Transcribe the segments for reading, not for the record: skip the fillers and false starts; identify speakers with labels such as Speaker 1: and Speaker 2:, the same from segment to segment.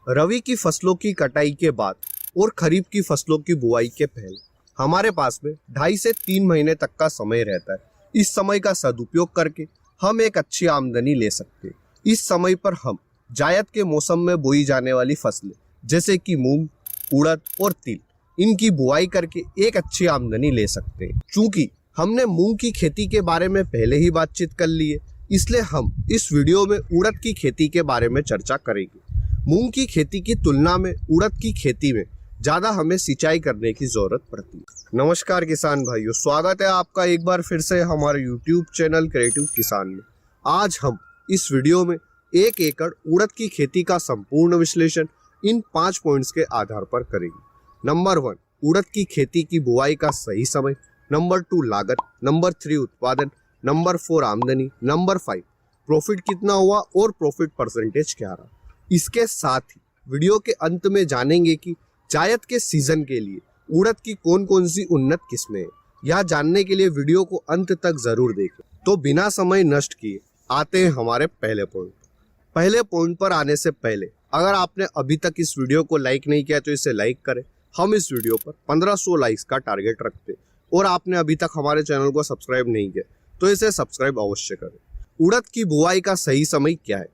Speaker 1: रबी की फसलों की कटाई के बाद और खरीफ की फसलों की बुआई के पहले हमारे पास में 2.5 से 3 महीने तक का समय रहता है। इस समय का सदुपयोग करके हम एक अच्छी आमदनी ले सकते हैं। इस समय पर हम जायद के मौसम में बोई जाने वाली फसलें जैसे कि मूंग, उड़द और तिल, इनकी बुआई करके एक अच्छी आमदनी ले सकते हैं। चूंकि हमने मूंग की खेती के बारे में पहले ही बातचीत कर ली है, इसलिए हम इस वीडियो में उड़द की खेती के बारे में चर्चा करेंगे। मूंग की खेती की तुलना में उड़द की खेती में ज़्यादा हमें सिंचाई करने की ज़रूरत पड़ती है। नमस्कार किसान भाइयों, स्वागत है आपका एक बार फिर से हमारे YouTube चैनल क्रिएटिव किसान में। आज हम इस वीडियो में 1 एकड़ उड़द की खेती का संपूर्ण विश्लेषण इन 5 पॉइंट्स के आधार पर करेंगे। नंबर 1, उड़द की खेती की बुआई का सही समय। नंबर 2, लागत। नंबर 3, उत्पादन। नंबर 4, आमदनी। नंबर 5, प्रॉफिट कितना हुआ और प्रॉफिट परसेंटेज क्या रहा। इसके साथ ही वीडियो के अंत में जानेंगे कि जायद के सीजन के लिए उड़द की कौन कौन सी उन्नत किस्में हैं। यह जानने के लिए वीडियो को अंत तक जरूर देखें। तो बिना समय नष्ट किए आते हैं हमारे पहले पॉइंट। पहले पॉइंट पर आने से पहले अगर आपने अभी तक इस वीडियो को लाइक नहीं किया तो इसे लाइक करें। हम इस वीडियो पर 1500 लाइक्स का टारगेट रखते हैं और आपने अभी तक हमारे चैनल को सब्सक्राइब नहीं किया तो इसे सब्सक्राइब अवश्य करें। उड़द की बुआई का सही समय क्या है?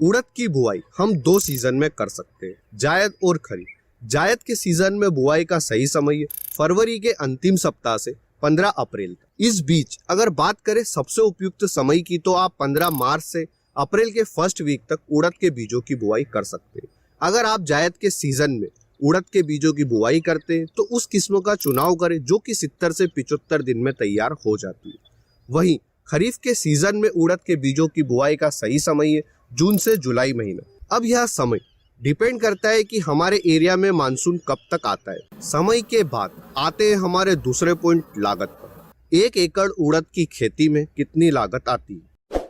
Speaker 1: उड़द की बुआई हम 2 सीजन में कर सकते हैं, जायद और खरीफ। जायद के सीजन में बुआई का सही समय है फरवरी के अंतिम सप्ताह से 15 अप्रैल तक। इस बीच अगर बात करें सबसे उपयुक्त समय की तो आप 15 मार्च से अप्रैल के फर्स्ट वीक तक उड़द के बीजों की बुआई कर सकते हैं। अगर आप जायद के सीजन में उड़द के बीजों की बुआई करते हैं तो उस किस्म का चुनाव करें जो कि 70 से 75 दिन में तैयार हो जाती है। वहीं खरीफ के सीजन में उड़द के बीजों की बुआई का सही समय है जून से जुलाई महीना। अब यह समय डिपेंड करता है कि हमारे एरिया में मानसून कब तक आता है। समय के बाद आते हैं हमारे दूसरे पॉइंट, लागत पर। 1 एकड़ उड़द की खेती में कितनी लागत आती है?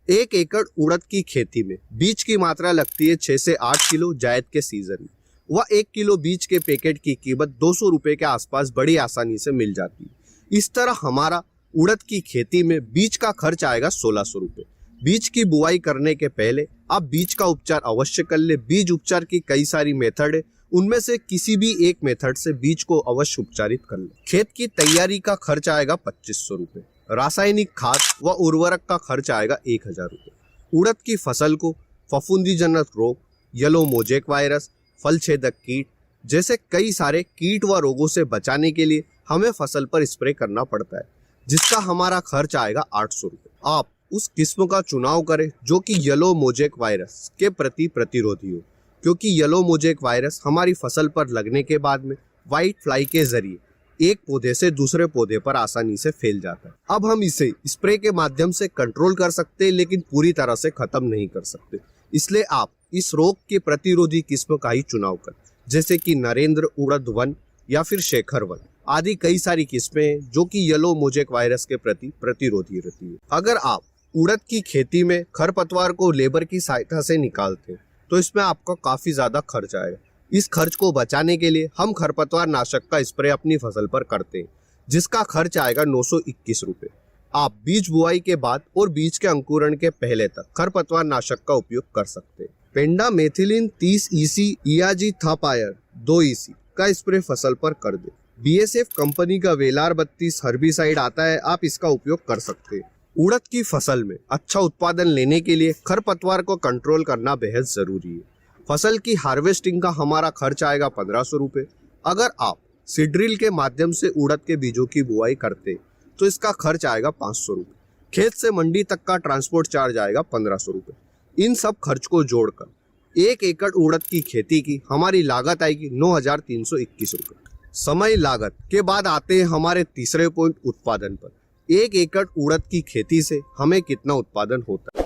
Speaker 1: 1 एकड़ उड़द की खेती में बीज की मात्रा लगती है 6 से 8 किलो जायद के सीजन में। वह 1 किलो बीज के पैकेट की कीमत 200 रुपए के आसपास बड़ी आसानी से मिल जाती है। इस तरह हमारा उड़द की खेती में बीज का खर्च आएगा 1600 रुपए। बीज की बुआई करने के पहले आप बीज का उपचार अवश्य कर ले। बीज उपचार की कई सारी मेथड है, उनमें से किसी भी एक मेथड से बीज को अवश्य उपचारित कर ले। खेत की तैयारी का खर्च आएगा 2500 रुपए। रासायनिक खाद व उर्वरक का खर्च आएगा 1000 रुपए। उड़द की फसल को फफूंदीजनक रोग, येलो मोजेक वायरस, फल छेदक कीट जैसे कई सारे कीट व रोगों से बचाने के लिए हमें फसल पर स्प्रे करना पड़ता है, जिसका हमारा खर्च आएगा 800 रुपए। आप उस किस्म का चुनाव करें जो कि येलो मोजेक वायरस के प्रति प्रतिरोधी हो, क्योंकि येलो मोजेक वायरस हमारी फसल पर लगने के बाद में व्हाइट फ्लाई के जरिए एक पौधे से दूसरे पौधे पर आसानी से फैल जाता है। अब हम इसे स्प्रे के माध्यम से कंट्रोल कर सकते हैं, लेकिन पूरी तरह से खत्म नहीं कर सकते। इसलिए आप इस रोग के प्रतिरोधी किस्म का ही चुनाव करें, जैसे कि नरेंद्र उड़द 1 या फिर शेखर 1 आदि कई सारी किस्में हैं जो कि येलो मोजेक वायरस के प्रति प्रतिरोधी रहती है। अगर आप उड़द की खेती में खरपतवार को लेबर की सहायता से निकालते हैं तो इसमें आपका काफी ज्यादा खर्च आएगा। इस खर्च को बचाने के लिए हम खरपतवार नाशक का स्प्रे अपनी फसल पर करते हैं, जिसका खर्च आएगा 921 रुपए। आप बीज बुआई के बाद और बीज के अंकुरण के पहले तक खरपतवार नाशक का उपयोग कर सकते हैं। पेंडामेथिलिन 30 EC इयाजी थापायर 2 EC का स्प्रे फसल पर कर दे। BSF कंपनी का वेलार 32 हर्बिसाइड आता है, आप इसका उपयोग कर सकते हैं। उड़द की फसल में अच्छा उत्पादन लेने के लिए खरपतवार को कंट्रोल करना बेहद जरूरी है। फसल की हार्वेस्टिंग का हमारा खर्च आएगा 1500 रुपए। अगर आप सीड्रिल के माध्यम से उड़द के बीजों की बुआई करते हैं तो इसका खर्च आएगा 500 रुपए। खेत से मंडी तक का ट्रांसपोर्ट चार्ज आएगा 1500 रुपए। इन सब खर्च को जोड़कर 1 एकड़ उड़द की खेती की हमारी लागत आएगी 9321 रुपए। समय लागत के बाद आते हैं हमारे तीसरे पॉइंट, उत्पादन पर। 1 एकड़ उड़द की खेती से हमें कितना उत्पादन होता है?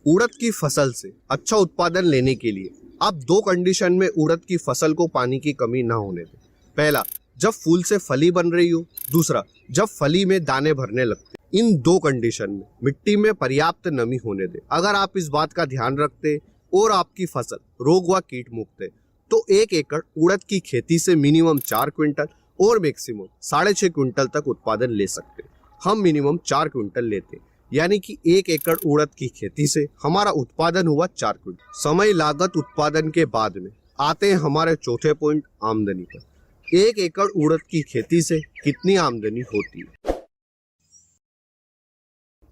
Speaker 1: उड़द की फसल से अच्छा उत्पादन लेने के लिए आप 2 कंडीशन में उड़द की फसल को पानी की कमी ना होने दें। पहला, जब फूल से फली बन रही हो। दूसरा, जब फली में दाने भरने लगते। इन 2 कंडीशन में मिट्टी में पर्याप्त नमी होने दें। अगर आप इस बात का ध्यान रखते और आपकी फसल रोग व कीट मुक्त है तो 1 एकड़ उड़द की खेती से मिनिमम 4 क्विंटल और मैक्सिमम 6.5 क्विंटल तक उत्पादन ले सकते हैं। हम मिनिमम 4 क्विंटल लेते हैं। यानी कि 1 एकड़ उड़द की खेती से हमारा उत्पादन हुआ 4 क्विंटल। समय लागत उत्पादन के बाद में आते हैं हमारे चौथे पॉइंट, आमदनी पर। 1 एकड़ उड़द की खेती से कितनी आमदनी होती है?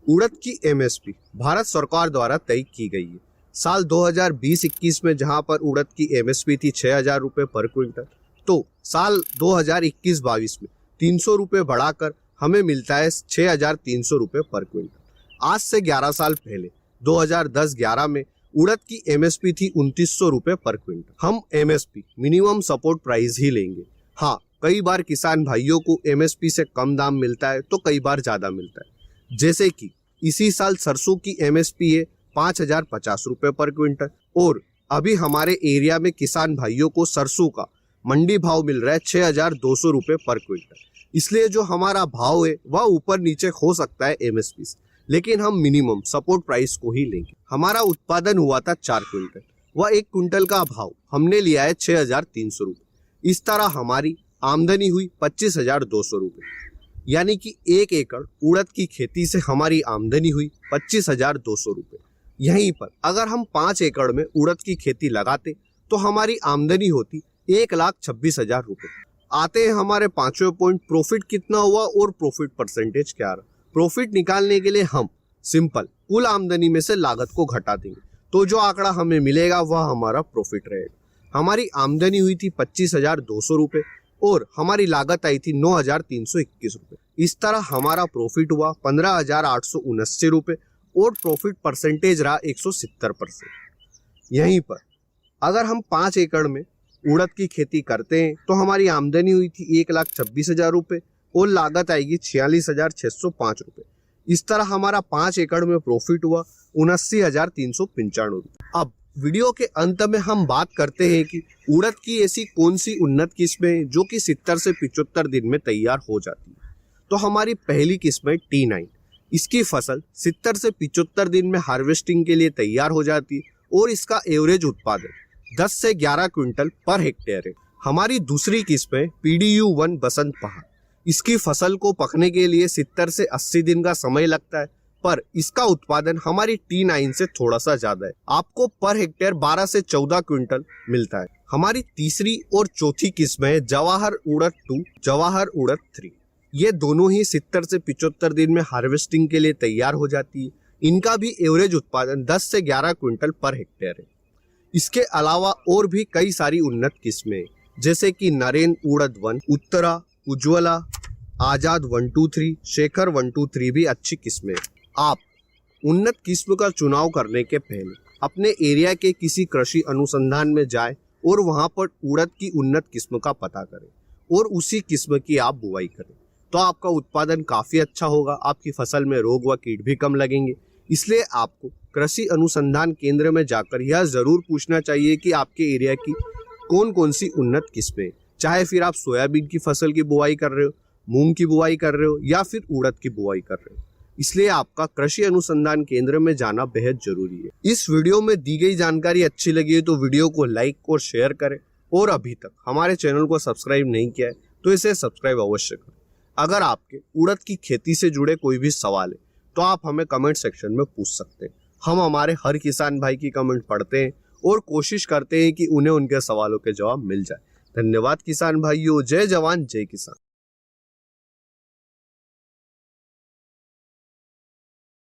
Speaker 1: उड़द की एमएसपी भारत सरकार द्वारा तय की गई है। साल 2020-21 में जहां पर उड़द की एमएसपी थी 6,000 रुपये पर क्विंटल, तो साल 2021-22 में 300 रुपये बढ़ाकर हमें मिलता है 6,300 रुपये पर क्विंटल। आज से 11 साल पहले 2010-11 में उड़द की एमएसपी थी 2,900 रुपये पर क्विंटल। हम एमएसपी मिनिमम सपोर्ट प्राइस ही लेंगे। हाँ, कई बार किसान भाइयों को एमएसपी से कम दाम मिलता है तो कई बार ज्यादा मिलता है। जैसे कि इसी साल सरसों की एमएसपी है 5,050 रुपये पर क्विंटल और अभी हमारे एरिया में किसान भाइयों को सरसों का मंडी भाव मिल रहा है 6,200 रुपये पर क्विंटल। इसलिए जो हमारा भाव है वह ऊपर नीचे हो सकता है एमएसपी से, लेकिन हम मिनिमम सपोर्ट प्राइस को ही लेंगे। हमारा उत्पादन हुआ था 4 क्विंटल, वह 1 क्विंटल का भाव हमने लिया है 6,300 रुपये। इस तरह हमारी आमदनी हुई 25,200 रुपये, यानी कि 1 एकड़ उड़द की खेती से हमारी आमदनी हुई 25,200 रुपये। यहीं पर अगर हम 5 एकड़ में उड़द की खेती लगाते तो हमारी आमदनी होती 1,26,000 रुपये। आते हैं हमारे 5वें पॉइंट, प्रॉफिट कितना हुआ और प्रॉफिट परसेंटेज क्या रहा। प्रॉफिट निकालने के लिए हम सिंपल कुल आमदनी में से लागत को घटा देंगे, तो जो आंकड़ा हमें मिलेगा वह हमारा प्रॉफिट रहेगा। हमारी आमदनी हुई थी 25,200 रुपये और हमारी लागत आई थी 9,321 रुपये। इस तरह हमारा प्रॉफिट हुआ 15,879 रुपये और प्रॉफिट परसेंटेज रहा 170%। यहीं पर अगर हम 5 एकड़ में उड़द की खेती करते हैं तो हमारी आमदनी हुई थी 1,26,000 रुपये और लागत आएगी 46,605 रुपये। इस तरह हमारा 5 एकड़ में प्रॉफिट हुआ 79,395 रुपये। अब वीडियो के अंत में हम बात करते हैं कि उड़द की ऐसी कौन सी उन्नत किस्में हैं जो कि 70 से 75 दिन में तैयार हो जाती है। तो हमारी पहली किस्म है T9। इसकी फसल 70 से 75 दिन में हार्वेस्टिंग के लिए तैयार हो जाती है और इसका एवरेज उत्पादन 10 से 11 क्विंटल पर हेक्टेयर है। हमारी दूसरी किस्म है PDU-1 बसंत पहाड़। इसकी फसल को पकने के लिए 70 से 80 दिन का समय लगता है, पर इसका उत्पादन हमारी T9 से थोड़ा सा ज्यादा है। आपको पर हेक्टेयर 12 से 14 क्विंटल मिलता है। हमारी तीसरी और चौथी किस्म है जवाहर उड़द 2, जवाहर उड़द 3। ये दोनों ही 70 से 75 दिन में हार्वेस्टिंग के लिए तैयार हो जाती है। इनका भी एवरेज उत्पादन 10 से 11 क्विंटल पर हेक्टेयर है। इसके अलावा और भी कई सारी उन्नत किस्में जैसे कि नरेन उड़द 1, उत्तरा, उज्ज्वला, आजाद 123, शेखर 123 भी अच्छी किस्में। आप उन्नत किस्म का चुनाव करने के पहले अपने एरिया के किसी कृषि अनुसंधान में जाएं और वहां पर उड़द की उन्नत किस्म का पता करें और उसी किस्म की आप बुआई करें, तो आपका उत्पादन काफी अच्छा होगा। आपकी फसल में रोग व कीट भी कम लगेंगे। इसलिए आपको कृषि अनुसंधान केंद्र में जाकर यह जरूर पूछना चाहिए कि आपके एरिया की कौन कौन सी उन्नत किस्में, चाहे फिर आप सोयाबीन की फसल की बुआई कर रहे हो, मूंग की बुआई कर रहे हो या फिर उड़द की बुआई कर रहे हो। इसलिए आपका कृषि अनुसंधान केंद्र में जाना बेहद जरूरी है। इस वीडियो में दी गई जानकारी अच्छी लगी है तो वीडियो को लाइक और शेयर करें, और अभी तक हमारे चैनल को सब्सक्राइब नहीं किया है तो इसे सब्सक्राइब अवश्य करें। अगर आपके उड़द की खेती से जुड़े कोई भी सवाल है तो आप हमें कमेंट सेक्शन में पूछ सकते हैं। हम हमारे हर किसान भाई की कमेंट पढ़ते हैं और कोशिश करते हैं कि उन्हें उनके सवालों के जवाब मिल जाए। धन्यवाद किसान भाइयों। जय जवान जय किसान।